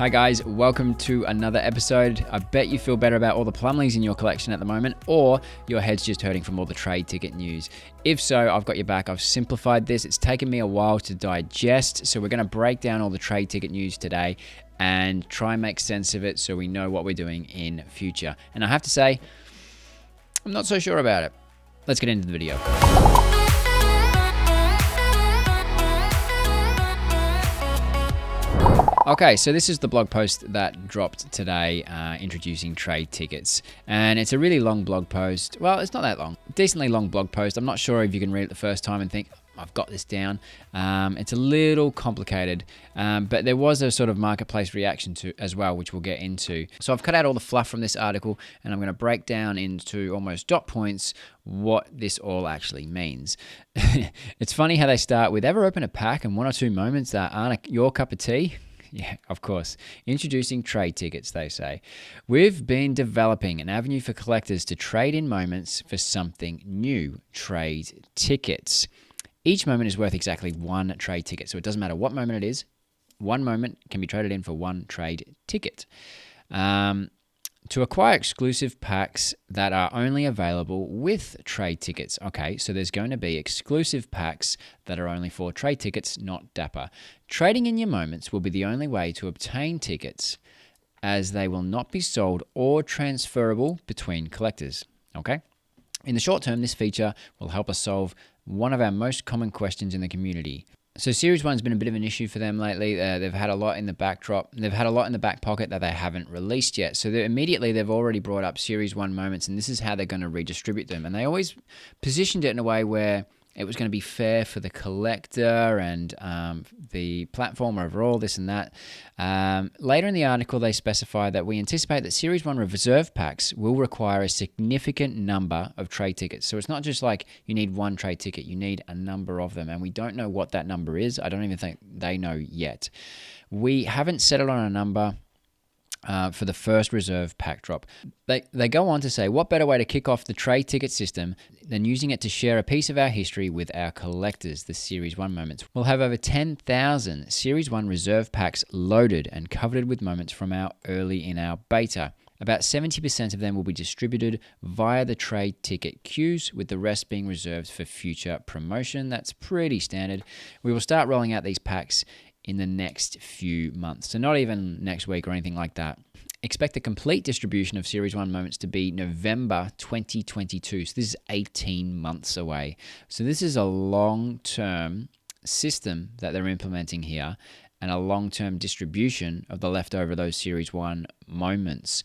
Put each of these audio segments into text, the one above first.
Hi guys, welcome to another episode. I bet you feel better about all the Plumleys in your collection at the moment, or your head's just hurting from all the trade ticket news. If so, I've got your back. I've simplified this. It's taken me a while to digest, so we're going to break down all the trade ticket news today and try and make sense of it so we know what we're doing in future. And I have to say, I'm not so sure about it. Let's get into the video. Okay, so this is the blog post that dropped today introducing trade tickets. And it's a really long blog post. Well, it's not that long. Decently long blog post. I'm not sure if you can read it the first time and think, I've got this down. It's a little complicated, but there was a sort of marketplace reaction to as well, which we'll get into. So I've cut out all the fluff from this article, and I'm going to break down into almost dot points what this all actually means. It's funny how they start with, ever open a pack and one or two moments that aren't your cup of tea? Yeah, of course. Introducing trade tickets, they say. We've been developing an avenue for collectors to trade in moments for something new. Trade tickets. Each moment is worth exactly one trade ticket, so it doesn't matter what moment it is. One moment can be traded in for one trade ticket. To acquire exclusive packs that are only available with trade tickets. Okay, so there's going to be exclusive packs that are only for trade tickets, not Dapper. Trading in your moments will be the only way to obtain tickets, as they will not be sold or transferable between collectors. Okay? In the short term, this feature will help us solve one of our most common questions in the community. So Series 1's been a bit of an issue for them lately. They've had a lot in the backdrop. They've had a lot in the back pocket that they haven't released yet. So they've already brought up Series 1 moments, and this is how they're going to redistribute them. And they always positioned it in a way where it was going to be fair for the collector and the platform overall, this and that. Later in the article, they specify that we anticipate that Series 1 reserve packs will require a significant number of trade tickets. So it's not just like you need one trade ticket, you need a number of them. And we don't know what that number is. I don't even think they know yet. We haven't settled on a number for the first reserve pack drop. They go on to say, what better way to kick off the trade ticket system than using it to share a piece of our history with our collectors, the Series 1 moments. We'll have over 10,000 Series 1 reserve packs loaded and covered with moments from early in our beta. About 70% of them will be distributed via the trade ticket queues, with the rest being reserved for future promotion. That's pretty standard. We will start rolling out these packs in the next few months. So not even next week or anything like that. Expect the complete distribution of Series 1 moments to be November 2022. So this is 18 months away. So this is a long-term system that they're implementing here, and a long-term distribution of the leftover those Series 1 moments.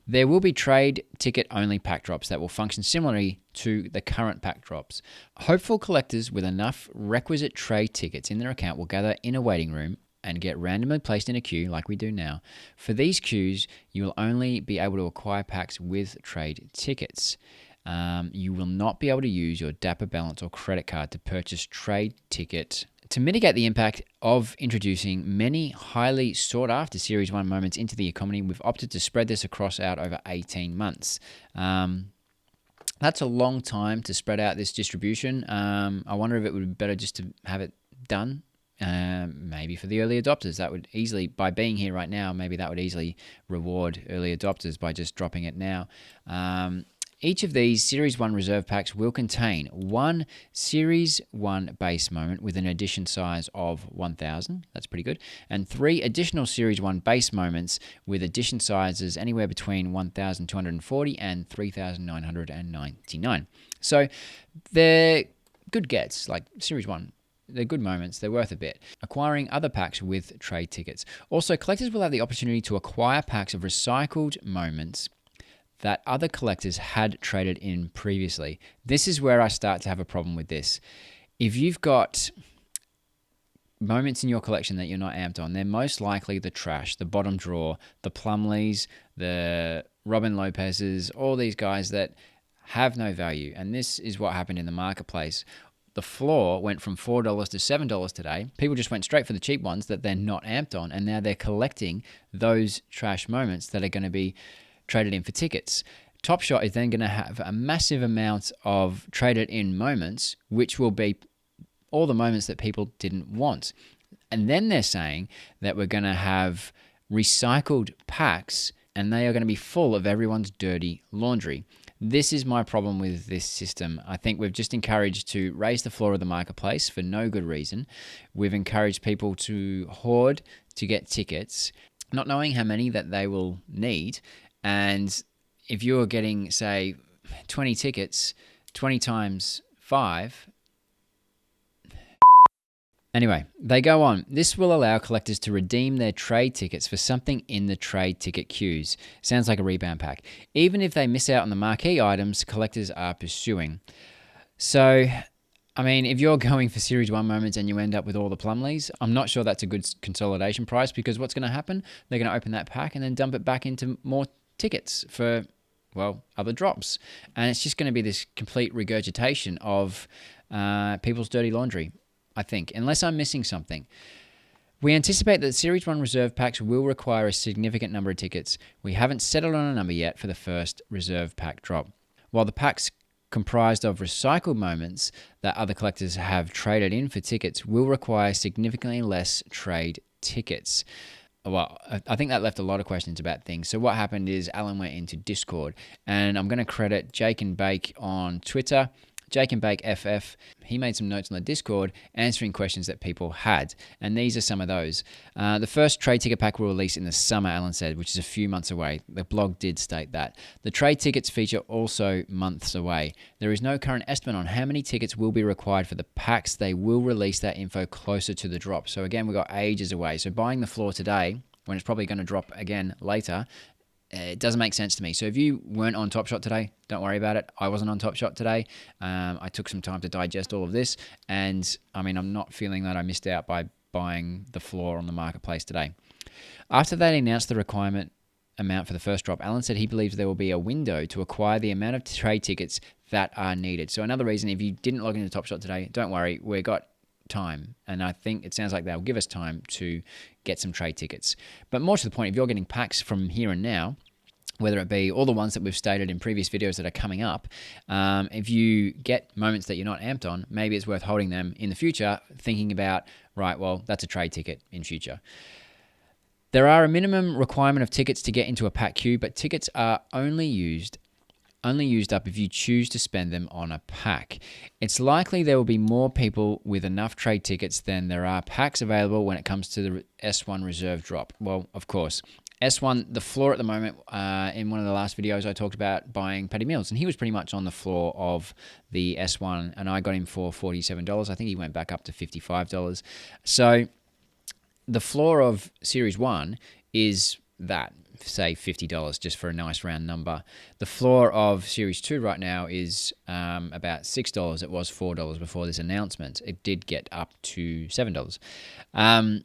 There will be trade ticket only pack drops that will function similarly to the current pack drops. Hopeful collectors with enough requisite trade tickets in their account will gather in a waiting room and get randomly placed in a queue like we do now. For these queues, you will only be able to acquire packs with trade tickets. You will not be able to use your Dapper balance or credit card to purchase trade ticket. To mitigate the impact of introducing many highly sought-after Series 1 moments into the economy, we've opted to spread this across out over 18 months. That's a long time to spread out this distribution. I wonder if it would be better just to have it done, maybe for the early adopters. That would easily, by being here right now, maybe that would easily reward early adopters by just dropping it now. Each of these Series 1 reserve packs will contain one Series 1 base moment with an edition size of 1,000. That's pretty good. And 3 additional Series 1 base moments with edition sizes anywhere between 1,240 and 3,999. So they're good gets, like Series 1. They're good moments. They're worth a bit. Acquiring other packs with trade tickets. Also, collectors will have the opportunity to acquire packs of recycled moments that other collectors had traded in previously. This is where I start to have a problem with this. If you've got moments in your collection that you're not amped on, they're most likely the trash, the bottom drawer, the Plumleys, the Robin Lopez's, all these guys that have no value. And this is what happened in the marketplace. The floor went from $4 to $7 today. People just went straight for the cheap ones that they're not amped on, and now they're collecting those trash moments that are going to be traded in for tickets. Top Shot is then going to have a massive amount of traded in moments, which will be all the moments that people didn't want. And then they're saying that we're going to have recycled packs, and they are going to be full of everyone's dirty laundry. This is my problem with this system. I think we've just encouraged to raise the floor of the marketplace for no good reason. We've encouraged people to hoard to get tickets, not knowing how many that they will need. And if you're getting, say, 20 tickets, 20 times 5. Anyway, they go on. This will allow collectors to redeem their trade tickets for something in the trade ticket queues. Sounds like a rebound pack. Even if they miss out on the marquee items collectors are pursuing. So, I mean, if you're going for Series 1 moments and you end up with all the Plumleys, I'm not sure that's a good consolidation price, because what's going to happen? They're going to open that pack and then dump it back into more tickets for, well, other drops. And it's just going to be this complete regurgitation of people's dirty laundry, I think, unless I'm missing something. We anticipate that Series 1 reserve packs will require a significant number of tickets. We haven't settled on a number yet for the first reserve pack drop. While the packs comprised of recycled moments that other collectors have traded in for tickets will require significantly less trade tickets. Well, I think that left a lot of questions about things. So what happened is Alan went into Discord, and I'm going to credit Jake and Bake on Twitter. Jake and Bake FF, he made some notes on the Discord answering questions that people had, and these are some of those. The first trade ticket pack will release in the summer, Alan said, which is a few months away. The blog did state that. The trade tickets feature also months away. There is no current estimate on how many tickets will be required for the packs. They will release that info closer to the drop. So again, we've got ages away. So buying the floor today, when it's probably going to drop again later, it doesn't make sense to me. So if you weren't on Top Shot today, don't worry about it. I wasn't on Top Shot today. I took some time to digest all of this. And I mean, I'm not feeling that I missed out by buying the floor on the marketplace today. After they announced the requirement amount for the first drop, Alan said he believes there will be a window to acquire the amount of trade tickets that are needed. So another reason, if you didn't log into Top Shot today, don't worry. We've got time, and I think it sounds like they'll give us time to get some trade tickets. But more to the point, if you're getting packs from here and now, whether it be all the ones that we've stated in previous videos that are coming up, if you get moments that you're not amped on, maybe it's worth holding them in the future, thinking about, right, well, that's a trade ticket in future. There are a minimum requirement of tickets to get into a pack queue, but tickets are only used up if you choose to spend them on a pack. It's likely there will be more people with enough trade tickets than there are packs available when it comes to the S1 reserve drop. Well, of course. S1, the floor at the moment, in one of the last videos I talked about buying Paddy Mills, and he was pretty much on the floor of the S1, and I got him for $47. I think he went back up to $55. So the floor of Series 1 is that, say $50, just for a nice round number. The floor of Series 2 right now is about $6. It was $4 before this announcement. It did get up to $7.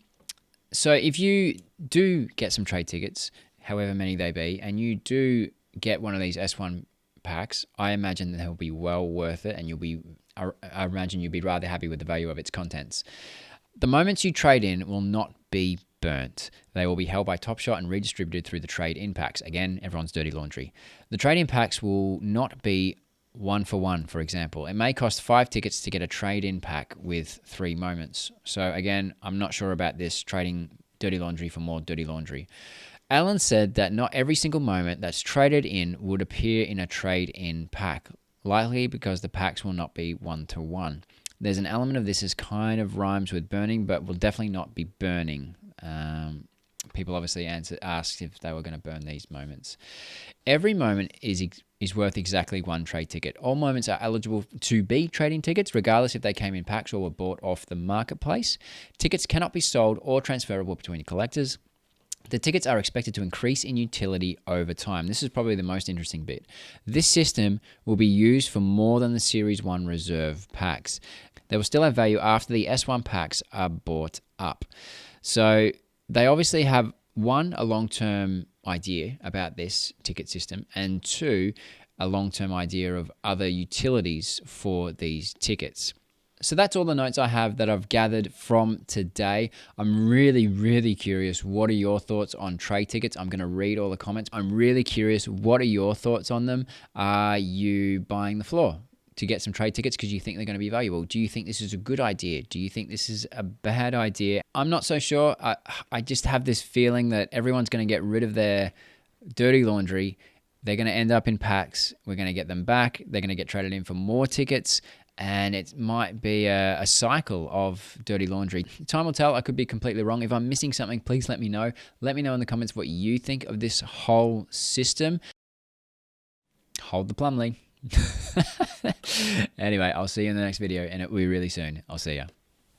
So if you do get some trade tickets, however many they be, and you do get one of these S1 packs, I imagine that they'll be well worth it, and I imagine you'll be rather happy with the value of its contents. The moments you trade in will not be burnt. They will be held by Top Shot and redistributed through the trade-in packs. Again, everyone's dirty laundry. The trade-in packs will not be 1-for-1, for example. It may cost 5 tickets to get a trade-in pack with 3 moments. So again, I'm not sure about this trading dirty laundry for more dirty laundry. Alan said that not every single moment that's traded in would appear in a trade-in pack, likely because the packs will not be 1-to-1. There's an element of this as kind of rhymes with burning, but will definitely not be burning. People obviously asked if they were going to burn these moments. Every moment is worth exactly 1 trade ticket. All moments are eligible to be trading tickets, regardless if they came in packs or were bought off the marketplace. Tickets cannot be sold or transferable between collectors. The tickets are expected to increase in utility over time. This is probably the most interesting bit. This system will be used for more than the Series 1 reserve packs. They will still have value after the S1 packs are bought up. So they obviously have, 1, a long-term idea about this ticket system, and 2, a long-term idea of other utilities for these tickets. So that's all the notes I have that I've gathered from today. I'm really, really curious. What are your thoughts on trade tickets? I'm going to read all the comments. I'm really curious. What are your thoughts on them? Are you buying the floor? to get some trade tickets because you think they're going to be valuable? Do you think this is a good idea? Do you think this is a bad idea? I'm not so sure. I just have this feeling that everyone's going to get rid of their dirty laundry. They're going to end up in packs. We're going to get them back. They're going to get traded in for more tickets. And it might be a cycle of dirty laundry. Time will tell. I could be completely wrong. If I'm missing something, please let me know. Let me know in the comments what you think of this whole system. Hold the Plumlee. Anyway, I'll see you in the next video, and it will be really soon. I'll see ya.